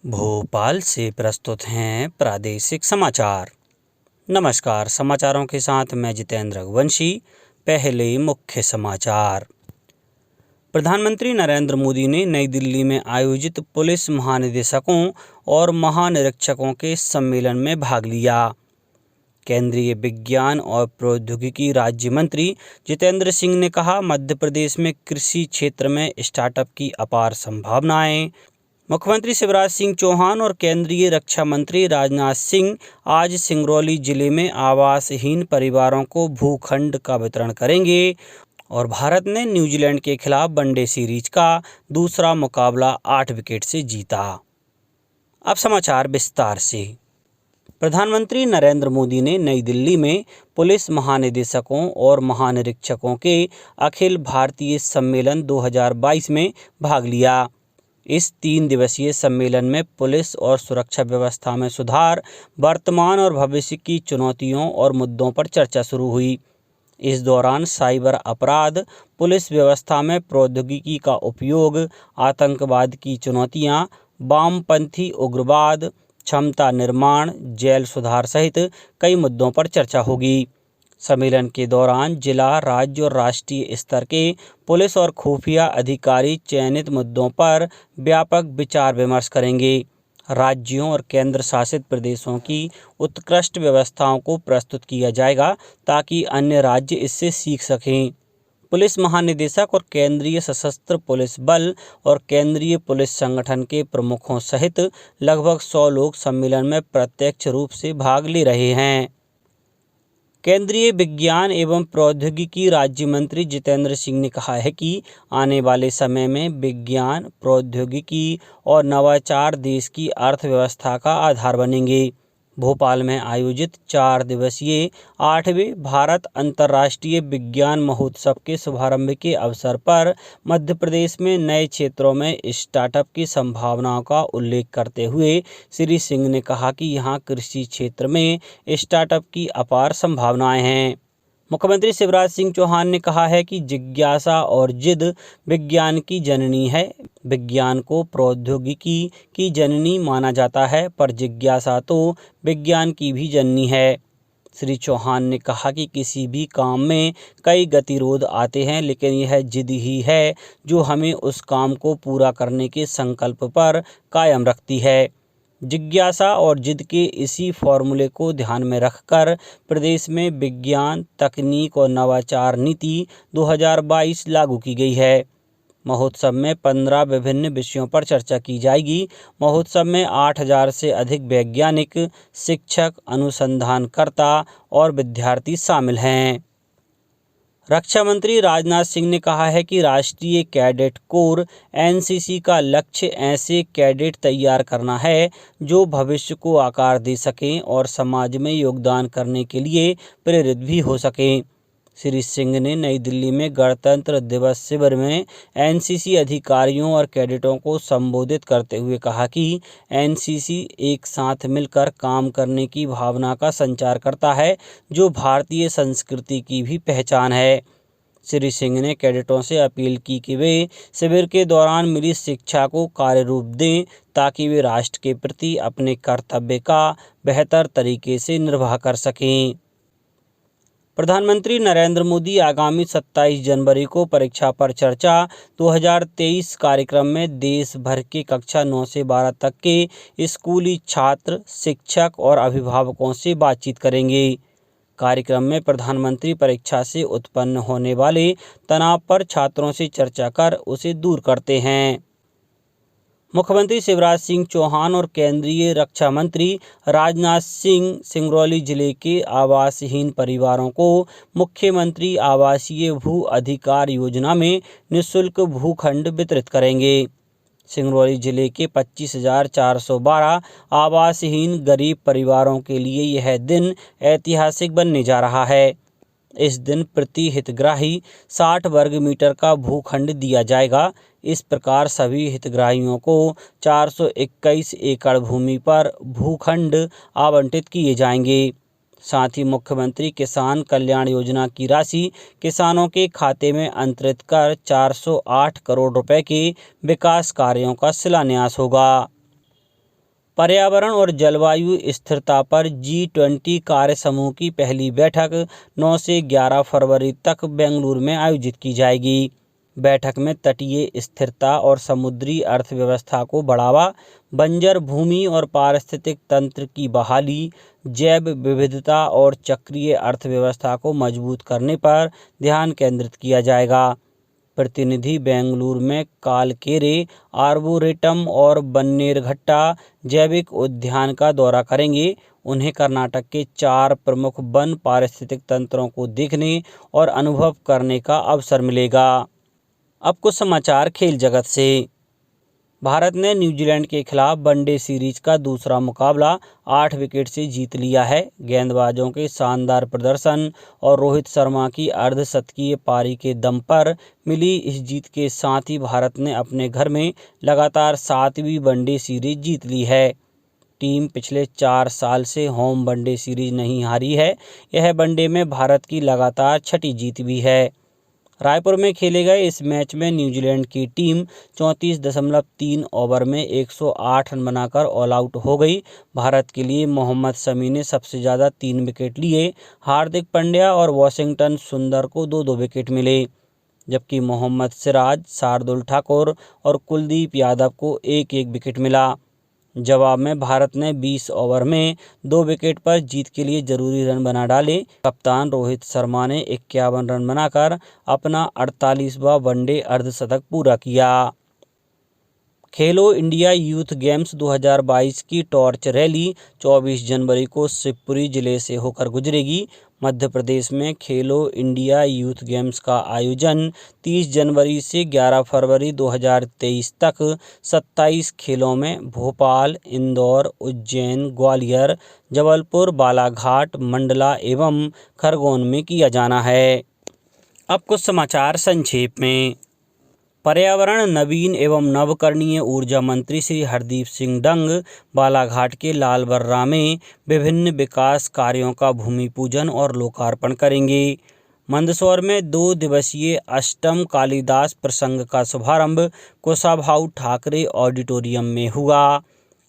भोपाल से प्रस्तुत हैं प्रादेशिक समाचार। नमस्कार, समाचारों के साथ मैं जितेंद्र रघुवंशी। पहले मुख्य समाचार। प्रधानमंत्री नरेंद्र मोदी ने नई दिल्ली में आयोजित पुलिस महानिदेशकों और महानिरीक्षकों के सम्मेलन में भाग लिया। केंद्रीय विज्ञान और प्रौद्योगिकी राज्य मंत्री जितेंद्र सिंह ने कहा, मध्य प्रदेश में कृषि क्षेत्र में स्टार्टअप की अपार संभावनाएं। मुख्यमंत्री शिवराज सिंह चौहान और केंद्रीय रक्षा मंत्री राजनाथ सिंह आज सिंगरौली जिले में आवासहीन परिवारों को भूखंड का वितरण करेंगे। और भारत ने न्यूजीलैंड के खिलाफ वनडे सीरीज का दूसरा मुकाबला 8 विकेट से जीता। अब समाचार विस्तार से। प्रधानमंत्री नरेंद्र मोदी ने नई दिल्ली में पुलिस महानिदेशकों और महानिरीक्षकों के अखिल भारतीय सम्मेलन 2022 में भाग लिया। इस 3 दिवसीय सम्मेलन में पुलिस और सुरक्षा व्यवस्था में सुधार, वर्तमान और भविष्य की चुनौतियों और मुद्दों पर चर्चा शुरू हुई। इस दौरान साइबर अपराध, पुलिस व्यवस्था में प्रौद्योगिकी का उपयोग, आतंकवाद की चुनौतियां, वामपंथी उग्रवाद, क्षमता निर्माण, जेल सुधार सहित कई मुद्दों पर चर्चा होगी। सम्मेलन के दौरान जिला, राज्य और राष्ट्रीय स्तर के पुलिस और खुफिया अधिकारी चयनित मुद्दों पर व्यापक विचार विमर्श करेंगे। राज्यों और केंद्र शासित प्रदेशों की उत्कृष्ट व्यवस्थाओं को प्रस्तुत किया जाएगा ताकि अन्य राज्य इससे सीख सकें। पुलिस महानिदेशक और केंद्रीय सशस्त्र पुलिस बल और केंद्रीय पुलिस संगठन के प्रमुखों सहित लगभग 100 लोग सम्मेलन में प्रत्यक्ष रूप से भाग ले रहे हैं। केंद्रीय विज्ञान एवं प्रौद्योगिकी राज्य मंत्री जितेंद्र सिंह ने कहा है कि आने वाले समय में विज्ञान, प्रौद्योगिकी और नवाचार देश की अर्थव्यवस्था का आधार बनेंगे। भोपाल में आयोजित 4 दिवसीय 8वें भारत अंतर्राष्ट्रीय विज्ञान महोत्सव के शुभारंभ के अवसर पर मध्य प्रदेश में नए क्षेत्रों में स्टार्टअप की संभावनाओं का उल्लेख करते हुए श्री सिंह ने कहा कि यहां कृषि क्षेत्र में स्टार्टअप की अपार संभावनाएं हैं। मुख्यमंत्री शिवराज सिंह चौहान ने कहा है कि जिज्ञासा और जिद विज्ञान की जननी है। विज्ञान को प्रौद्योगिकी की जननी माना जाता है, पर जिज्ञासा तो विज्ञान की भी जननी है। श्री चौहान ने कहा कि किसी भी काम में कई गतिरोध आते हैं, लेकिन यह जिद ही है जो हमें उस काम को पूरा करने के संकल्प पर कायम रखती है। जिज्ञासा और जिद के इसी फॉर्मूले को ध्यान में रखकर प्रदेश में विज्ञान, तकनीक और नवाचार नीति 2022 लागू की गई है। महोत्सव में 15 विभिन्न विषयों पर चर्चा की जाएगी। महोत्सव में 8000 से अधिक वैज्ञानिक, शिक्षक, अनुसंधानकर्ता और विद्यार्थी शामिल हैं। रक्षा मंत्री राजनाथ सिंह ने कहा है कि राष्ट्रीय कैडेट कोर एनसीसी का लक्ष्य ऐसे कैडेट तैयार करना है जो भविष्य को आकार दे सकें और समाज में योगदान करने के लिए प्रेरित भी हो सकें। श्री सिंह ने नई दिल्ली में गणतंत्र दिवस शिविर में एनसीसी अधिकारियों और कैडेटों को संबोधित करते हुए कहा कि एनसीसी एक साथ मिलकर काम करने की भावना का संचार करता है, जो भारतीय संस्कृति की भी पहचान है। श्री सिंह ने कैडेटों से अपील की कि वे शिविर के दौरान मिली शिक्षा को कार्य रूप दें ताकि वे राष्ट्र के प्रति अपने कर्तव्य का बेहतर तरीके से निर्वाह कर सकें। प्रधानमंत्री नरेंद्र मोदी आगामी 27 जनवरी को परीक्षा पर चर्चा 2023 कार्यक्रम में देश भर के कक्षा 9 से 12 तक के स्कूली छात्र, शिक्षक और अभिभावकों से बातचीत करेंगे। कार्यक्रम में प्रधानमंत्री परीक्षा से उत्पन्न होने वाले तनाव पर छात्रों से चर्चा कर उसे दूर करते हैं। मुख्यमंत्री शिवराज सिंह चौहान और केंद्रीय रक्षा मंत्री राजनाथ सिंह सिंगरौली जिले के आवासहीन परिवारों को मुख्यमंत्री आवासीय भू अधिकार योजना में निःशुल्क भूखंड वितरित करेंगे। सिंगरौली जिले के 25,412 आवासहीन गरीब परिवारों के लिए यह दिन ऐतिहासिक बनने जा रहा है। इस दिन प्रति हितग्राही 60 वर्ग मीटर का भूखंड दिया जाएगा। इस प्रकार सभी हितग्राहियों को 421 एकड़ भूमि पर भूखंड आवंटित किए जाएंगे। साथ ही मुख्यमंत्री किसान कल्याण योजना की राशि किसानों के खाते में अंतरित कर 408 करोड़ रुपए के विकास कार्यों का शिलान्यास होगा। पर्यावरण और जलवायु स्थिरता पर G20 कार्य समूह की पहली बैठक 9 से 11 फरवरी तक बेंगलुरु में आयोजित की जाएगी। बैठक में तटीय स्थिरता और समुद्री अर्थव्यवस्था को बढ़ावा, बंजर भूमि और पारिस्थितिक तंत्र की बहाली, जैव विविधता और चक्रीय अर्थव्यवस्था को मजबूत करने पर ध्यान केंद्रित किया जाएगा। प्रतिनिधि बेंगलुरु में कालकेरे आर्बोरेटम और बन्नेरघट्टा जैविक उद्यान का दौरा करेंगे। उन्हें कर्नाटक के 4 प्रमुख वन पारिस्थितिक तंत्रों को देखने और अनुभव करने का अवसर मिलेगा। अब कुछ समाचार खेल जगत से। भारत ने न्यूजीलैंड के खिलाफ वनडे सीरीज का दूसरा मुकाबला 8 विकेट से जीत लिया है। गेंदबाजों के शानदार प्रदर्शन और रोहित शर्मा की अर्धशतकीय पारी के दम पर मिली इस जीत के साथ ही भारत ने अपने घर में लगातार 7वीं वनडे सीरीज जीत ली है। टीम पिछले 4 साल से होम वनडे सीरीज नहीं हारी है। यह वनडे में भारत की लगातार 6ठी जीत भी है। रायपुर में खेले गए इस मैच में न्यूजीलैंड की टीम 34.3 ओवर में 108 रन बनाकर ऑल आउट हो गई। भारत के लिए मोहम्मद शमी ने सबसे ज़्यादा 3 विकेट लिए। हार्दिक पांड्या और वॉशिंगटन सुंदर को 2-2 विकेट मिले, जबकि मोहम्मद सिराज, शार्दुल ठाकुर और कुलदीप यादव को 1-1 विकेट मिला। जवाब में भारत ने 20 ओवर में 2 विकेट पर जीत के लिए जरूरी रन बना डाले। कप्तान रोहित शर्मा ने 51 रन बनाकर अपना 48वां वनडे अर्धशतक पूरा किया। खेलो इंडिया यूथ गेम्स 2022 की टॉर्च रैली 24 जनवरी को शिवपुरी जिले से होकर गुजरेगी। मध्य प्रदेश में खेलो इंडिया यूथ गेम्स का आयोजन 30 जनवरी से 11 फरवरी 2023 तक 27 खेलों में भोपाल, इंदौर, उज्जैन, ग्वालियर, जबलपुर, बालाघाट, मंडला एवं खरगोन में किया जाना है। अब कुछ समाचार संक्षेप में। पर्यावरण, नवीन एवं नवकरणीय ऊर्जा मंत्री श्री हरदीप सिंह डंग बालाघाट के लालबर्रा में विभिन्न विकास कार्यों का भूमि पूजन और लोकार्पण करेंगे। मंदसौर में 2 दिवसीय अष्टम कालिदास प्रसंग का शुभारंभ कुशाभाऊ ठाकरे ऑडिटोरियम में हुआ।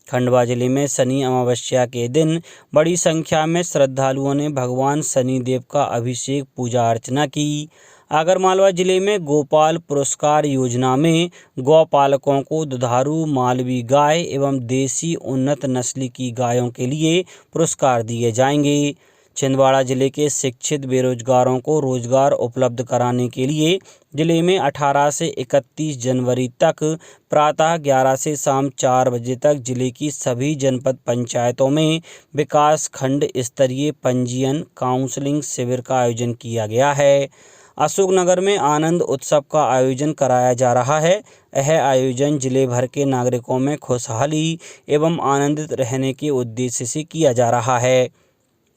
खंडवा जिले में शनि अमावस्या के दिन बड़ी संख्या में श्रद्धालुओं ने भगवान शनिदेव का अभिषेक, पूजा अर्चना की। आगरमालवा जिले में गोपाल पुरस्कार योजना में गौपालकों को दुधारू मालवी गाय एवं देसी उन्नत नस्ल की गायों के लिए पुरस्कार दिए जाएंगे। छिंदवाड़ा जिले के शिक्षित बेरोजगारों को रोजगार उपलब्ध कराने के लिए जिले में 18 से 31 जनवरी तक प्रातः 11 से शाम 4 बजे तक जिले की सभी जनपद पंचायतों में विकास खंड स्तरीय पंजीयन काउंसलिंग शिविर का आयोजन किया गया है। अशोकनगर में आनंद उत्सव का आयोजन कराया जा रहा है। यह आयोजन जिले भर के नागरिकों में खुशहाली एवं आनंदित रहने के उद्देश्य से किया जा रहा है।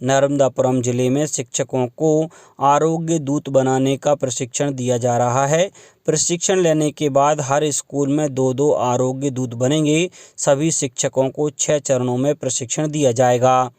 नर्मदापुरम जिले में शिक्षकों को आरोग्य दूत बनाने का प्रशिक्षण दिया जा रहा है। प्रशिक्षण लेने के बाद हर स्कूल में 2-2 आरोग्य दूत बनेंगे। सभी शिक्षकों को 6 चरणों में प्रशिक्षण दिया जाएगा।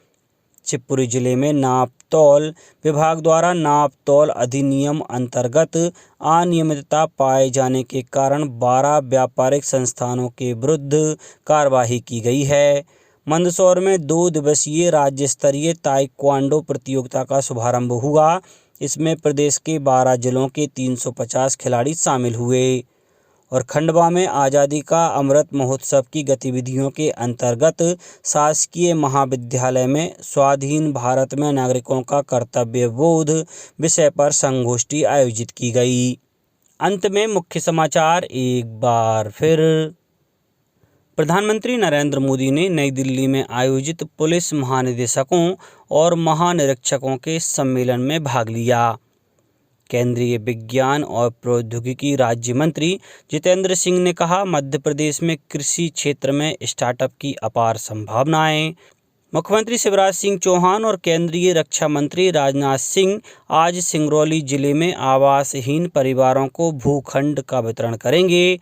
शिवपुरी जिले में नापतौल विभाग द्वारा नापतौल अधिनियम अंतर्गत अनियमितता पाए जाने के कारण 12 व्यापारिक संस्थानों के विरुद्ध कार्रवाई की गई है। मंदसौर में 2 दिवसीय राज्य स्तरीय ताइक्वांडो प्रतियोगिता का शुभारंभ हुआ। इसमें प्रदेश के 12 जिलों के 350 खिलाड़ी शामिल हुए। और खंडवा में आज़ादी का अमृत महोत्सव की गतिविधियों के अंतर्गत शासकीय महाविद्यालय में स्वाधीन भारत में नागरिकों का कर्तव्य बोध विषय पर संगोष्ठी आयोजित की गई। अंत में मुख्य समाचार एक बार फिर। प्रधानमंत्री नरेंद्र मोदी ने नई दिल्ली में आयोजित पुलिस महानिदेशकों और महानिरीक्षकों के सम्मेलन में भाग लिया। केंद्रीय विज्ञान और प्रौद्योगिकी राज्य मंत्री जितेंद्र सिंह ने कहा, मध्य प्रदेश में कृषि क्षेत्र में स्टार्टअप की अपार संभावनाएं। मुख्यमंत्री शिवराज सिंह चौहान और केंद्रीय रक्षा मंत्री राजनाथ सिंह आज सिंगरौली जिले में आवासहीन परिवारों को भूखंड का वितरण करेंगे।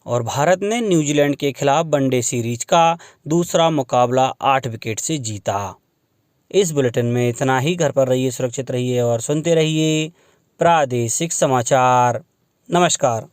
और भारत ने न्यूजीलैंड के खिलाफ वनडे सीरीज का दूसरा मुकाबला 8 विकेट से जीता। इस बुलेटिन में इतना ही। घर पर रहिए, सुरक्षित रहिए और सुनते रहिए प्रादेशिक समाचार। नमस्कार।